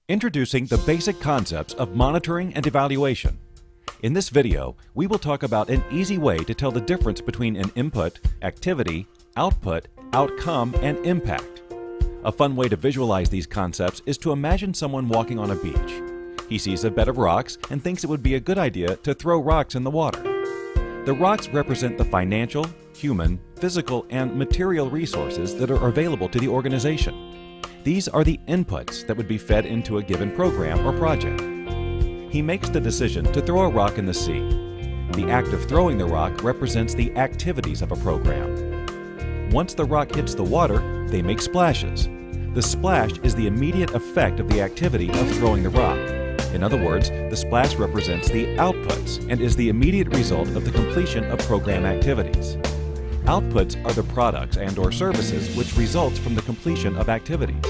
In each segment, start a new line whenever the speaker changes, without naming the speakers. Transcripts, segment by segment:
Introducing the basic concepts of monitoring and evaluation. In this video, we will talk about an easy way to tell the difference between an input, activity, output, outcome, and impact. A fun way to visualize these concepts is to imagine someone walking on a beach. He sees a bed of rocks and thinks it would be a good idea to throw rocks in the water. The rocks represent the financial, human, physical, and material resources that are available to the organization. These are the inputs that would be fed into a given program or project. He makes the decision to throw a rock in the sea. The act of throwing the rock represents the activities of a program. Once the rock hits the water, they make splashes. The splash is the immediate effect of the activity of throwing the rock. In other words, the splash represents the outputs and is the immediate result of the completion of program activities. Outputs are the products and/or services which results from the completion of activities.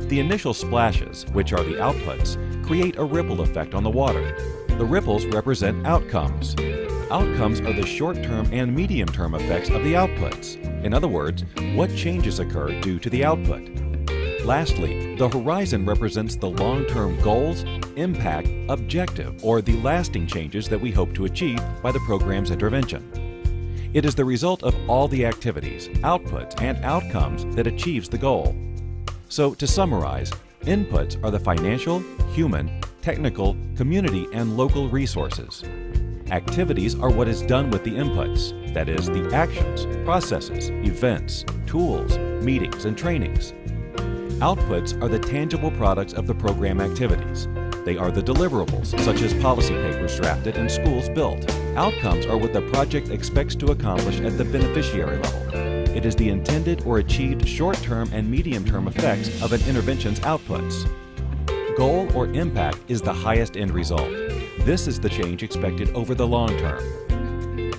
The initial splashes, which are the outputs, create a ripple effect on the water. The ripples represent outcomes. Outcomes are the short-term and medium-term effects of the outputs. In other words, what changes occur due to the output. Lastly, the horizon represents the long-term goals, impact, objective, or the lasting changes that we hope to achieve by the program's intervention. It is the result of all the activities, outputs, and outcomes that achieves the goal. So, to summarize, inputs are the financial, human, technical, community, and local resources. Activities are what is done with the inputs, that is, the actions, processes, events, tools, meetings, and trainings. Outputs are the tangible products of the program activities. They are the deliverables, such as policy papers drafted and schools built. Outcomes are what the project expects to accomplish at the beneficiary level. It is the intended or achieved short-term and medium-term effects of an intervention's outputs. Goal or impact is the highest end result. This is the change expected over the long term.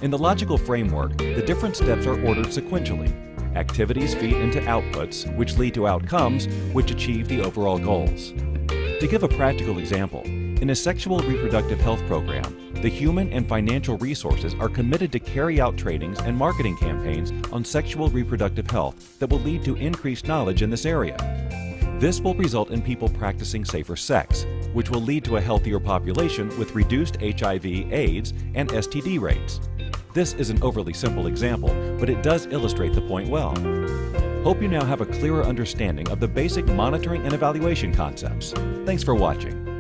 In the logical framework, the different steps are ordered sequentially. Activities feed into outputs, which lead to outcomes, which achieve the overall goals. To give a practical example, in a sexual reproductive health program, the human and financial resources are committed to carry out trainings and marketing campaigns on sexual reproductive health that will lead to increased knowledge in this area. This will result in people practicing safer sex, which will lead to a healthier population with reduced HIV/AIDS and STD rates. This is an overly simple example, but it does illustrate the point well. Hope you now have a clearer understanding of the basic monitoring and evaluation concepts. Thanks for watching.